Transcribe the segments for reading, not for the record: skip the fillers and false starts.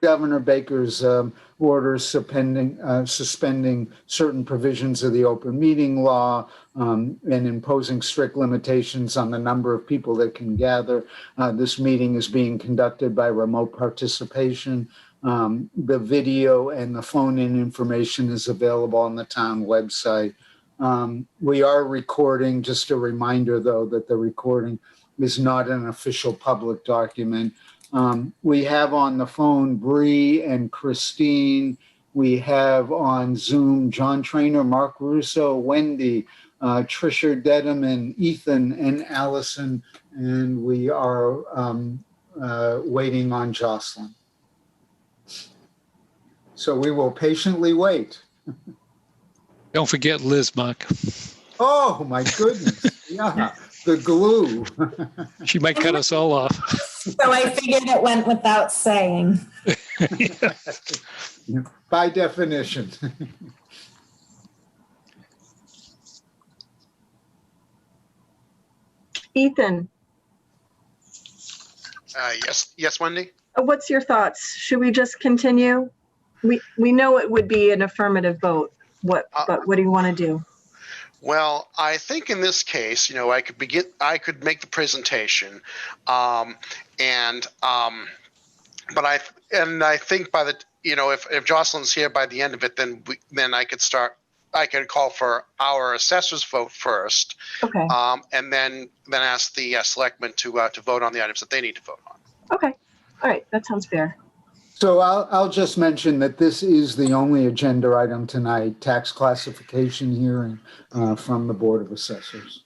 Governor Baker's orders suspending certain provisions of the open meeting law and imposing strict limitations on the number of people that can gather. This meeting is being conducted by remote participation. The video and the phone-in information is available on the town website. We are recording, just a reminder though, that the recording is not an official public document. We have on the phone Bree and Christine. We have on Zoom John Trainer, Mark Russo, Wendy, Trisha Dedeman, Ethan, and Allison. And we are waiting on Jocelyn. So we will patiently wait. Don't forget Liz, Mark. Oh, my goodness. Yeah, the glue. She might cut us all off. So I figured it went without saying. By definition. Ethan. Yes, Wendy? What's your thoughts? Should we just continue? We know it would be an affirmative vote. But what do you want to do? Well, I think in this case, I could make the presentation, but I think by the, if Jocelyn's here by the end of it, then I could call for our assessors vote first. Okay. And then ask the selectmen to vote on the items that they need to vote on. Okay. All right. That sounds fair. So I'll just mention that this is the only agenda item tonight, tax classification hearing from the Board of Assessors.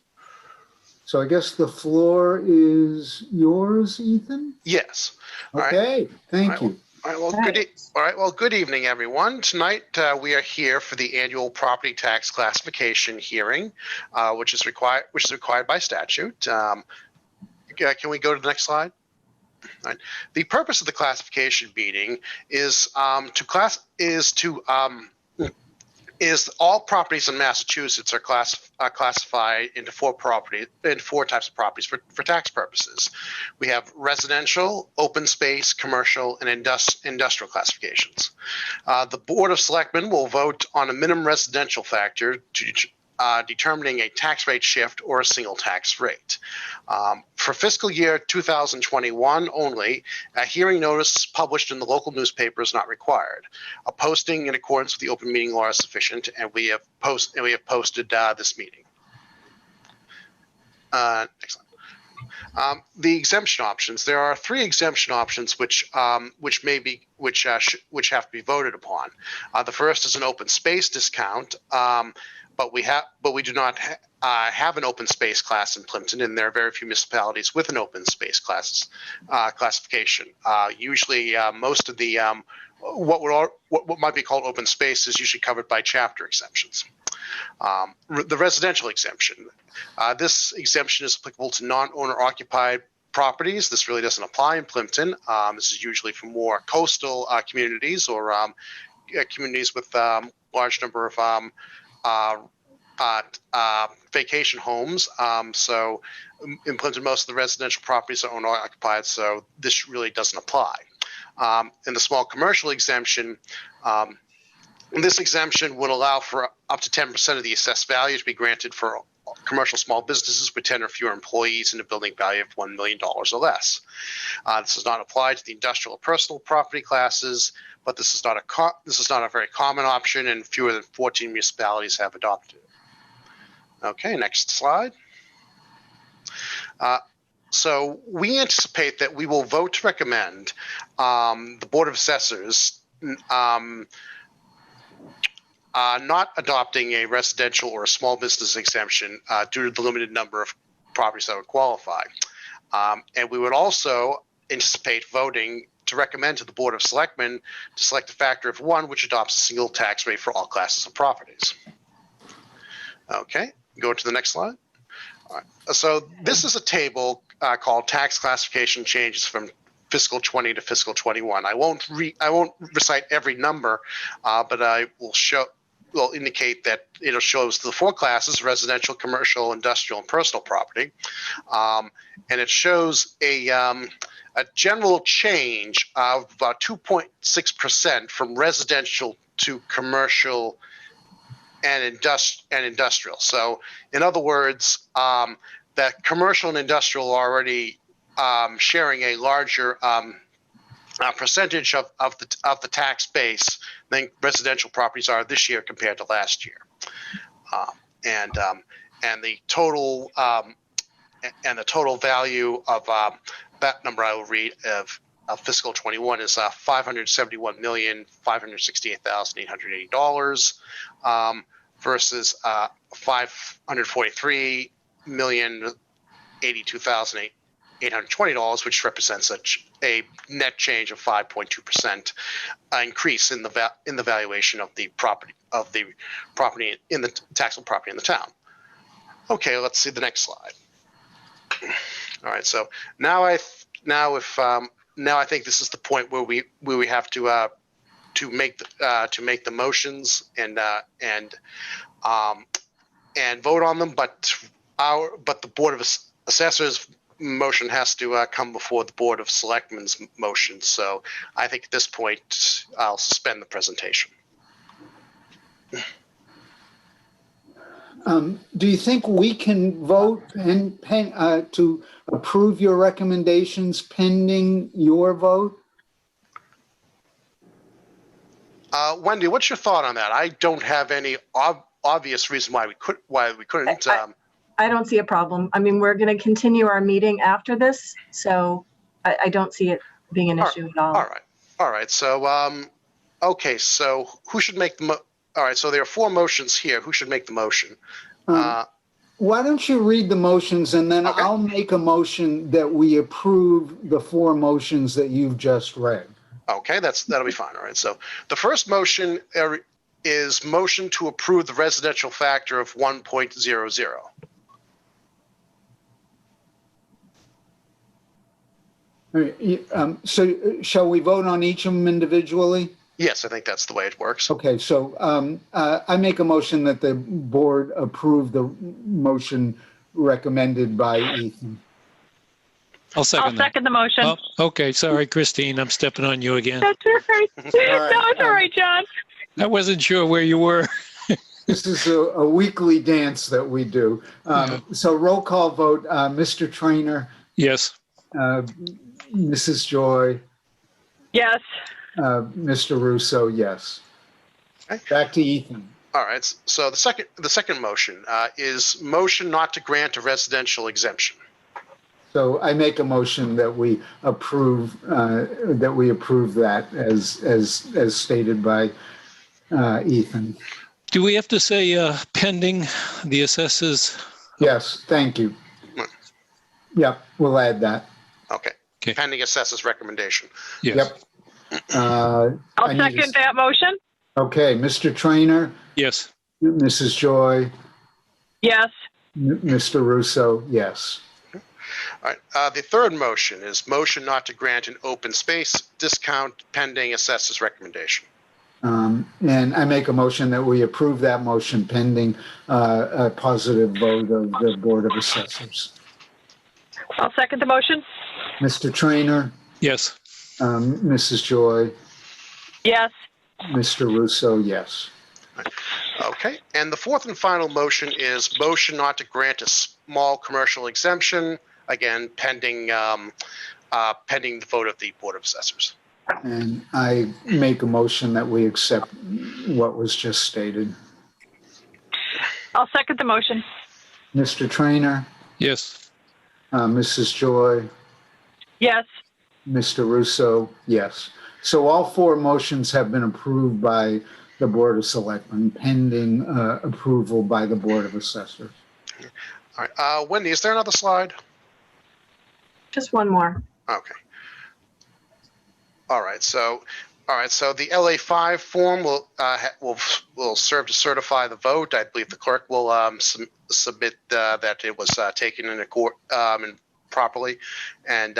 So I guess the floor is yours, Ethan? Yes. Okay, right. Thank you. All right, well, good evening, everyone. Tonight we are here for the annual property tax classification hearing, which is required by statute. Can we go to the next slide? Right. The purpose of the classification meeting is all properties in Massachusetts are classified into four types of properties for tax purposes. We have residential, open space, commercial, and industrial classifications. The Board of Selectmen will vote on a minimum residential factor to determining a tax rate shift or a single tax rate. For fiscal year 2021 only, a hearing notice published in the local newspaper is not required. A posting in accordance with the open meeting law is sufficient, and we have posted this meeting. Excellent. The exemption options. There are three exemption options which have to be voted upon. The first is an open space discount. But we do not have an open space class in Plympton, and there are very few municipalities with an open space classification. Usually, most of the what might be called open space is usually covered by chapter exemptions. The residential exemption. This exemption is applicable to non-owner occupied properties. This really doesn't apply in Plympton. This is usually for more coastal communities or communities with large number of vacation homes. So in Plympton, most of the residential properties are owner occupied, so this really doesn't apply. In the small commercial exemption, this exemption would allow for up to 10% of the assessed value to be granted for commercial small businesses with 10 or fewer employees and a building value of $1 million or less. This does not apply to the industrial or personal property classes, but this is not a very common option, and fewer than 14 municipalities have adopted it. Okay, next slide. So we anticipate that we will vote to recommend the Board of Assessors not adopting a residential or a small business exemption due to the limited number of properties that would qualify. And we would also anticipate voting to recommend to the Board of Selectmen to select a factor of 1, which adopts a single tax rate for all classes of properties. Okay, go to the next slide. All right. So this is a table called Tax Classification Changes from Fiscal 20 to Fiscal 21. I won't recite every number, but I will show will indicate that it shows the four classes: residential, commercial, industrial, and personal property. And it shows a general change of about 2.6% from residential to commercial and industrial. So, in other words, that commercial and industrial are already sharing a larger percentage of the tax base than residential properties are this year compared to last year, and the total value of that number I will read of fiscal 21 is $571,568,880 versus $543,082,820, which represents a net change of 5.2% increase in the valuation of the property in the taxable property in the town. Okay, let's see the next slide. All right, so now I think this is the point where we have to make the motions and vote on them, but the Board of Assessors motion has to come before the Board of Selectmen's motion. So I think at this point I'll suspend the presentation. Do you think we can vote and to approve your recommendations pending your vote? Wendy, what's your thought on that? I don't have any obvious reason why we couldn't. I don't see a problem. I mean, we're going to continue our meeting after this, so I don't see it being an issue at all. All right. So, okay. So who should make the all right. So there are four motions here. Who should make the motion? Why don't you read the motions and then Okay. I'll make a motion that we approve the four motions that you've just read. Okay, that'll be fine. All right. So the first motion is motion to approve the residential factor of 1.00. All right, so shall we vote on each of them individually? Yes, I think that's the way it works. Okay, so I make a motion that the board approve the motion recommended by Ethan. I'll I'll second that. second the motion. Oh, okay, sorry, Christine, I'm stepping on you again. That's all right. right, No, it's all right, John. I wasn't sure where you were. This is a weekly dance that we do. So roll call vote, Mr. Trainer, Yes, Mrs. Joy, Yes. Mr. Russo, yes. Okay. Back to Ethan. All right. So the second motion is motion not to grant a residential exemption. So I make a motion that we approve that as stated by Ethan. do we have to say pending the assessors? Yes, thank you. Yep, we'll add that. Okay. Okay. Pending assessor's recommendation. Yes. Yep. I'll I need second that motion. Okay, Mr. Trainer, Yes, Mrs. Joy, Yes. Mr. Russo, yes. All right. The third motion is motion not to grant an open space discount pending assessor's recommendation. And I make a motion that we approve that motion pending a positive vote of the Board of Assessors. I'll second the motion. Mr. Trainer, yes, Mrs. Joy, Yes. Mr. Russo, yes. Okay. And the fourth and final motion is motion not to grant a small commercial exemption, again, pending the vote of the Board of Assessors. And I make a motion that we accept what was just stated. I'll second the motion. Mr. Trainer, yes. Mrs. Joy, Yes. Mr. Russo, yes. So all four motions have been approved by the Board of Selectmen pending approval by the Board of Assessors. All right. Wendy, is there another slide? Just one more. Okay. All right. So the LA5 form will serve to certify the vote. I believe the clerk will submit that it was taken in properly and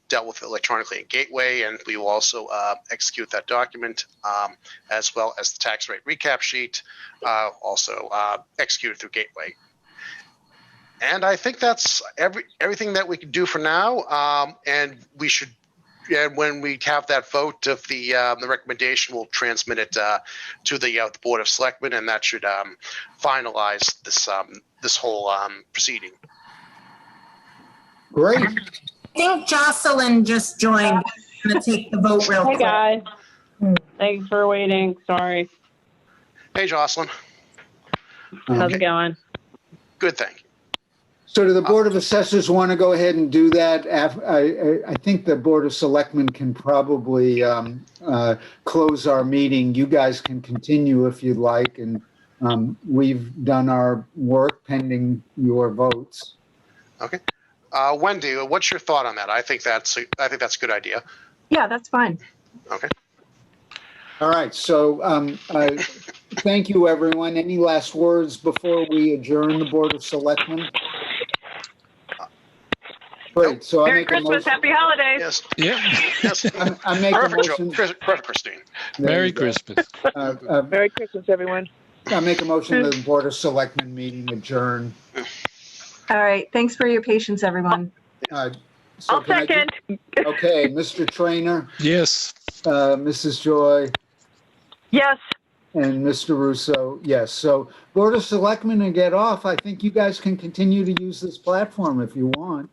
dealt with electronically in Gateway, and we will also execute that document as well as the tax rate recap sheet, also executed through Gateway. And I think that's everything that we can do for now. And we should, and when we have that vote of the recommendation, we'll transmit it to the Board of Selectmen, and that should finalize this whole proceeding. Great. I think Jocelyn just joined. I'm going to take the vote real Hey quick. guys, thanks for waiting. Sorry. Hey, Jocelyn. How's it going? Good, thank you. So do the Board of Assessors want to go ahead and do that? I think the Board of Selectmen can probably close our meeting. You guys can continue if you'd like, and we've done our work pending your votes. Okay. Wendy, what's your thought on that? I think that's a good idea. Yeah, that's fine. Okay. All right, so thank you, everyone. Any last words before we adjourn the Board of Selectmen? Great, so I Merry make a Christmas, motion. happy holidays. Yes. Yeah. Yes. I make a Perfect, motion. Perfect, Christine. There Merry you go. Christmas. Merry Christmas, everyone. I make a motion that the Board of Selectmen meeting adjourn. All right. Thanks for your patience, everyone. So I'll can I do- second. Okay, Mr. Trainer, Yes. Mrs. Joy, Yes. and Mr. Russo, yes. So Board of Selectmen to get off, I think you guys can continue to use this platform if you want.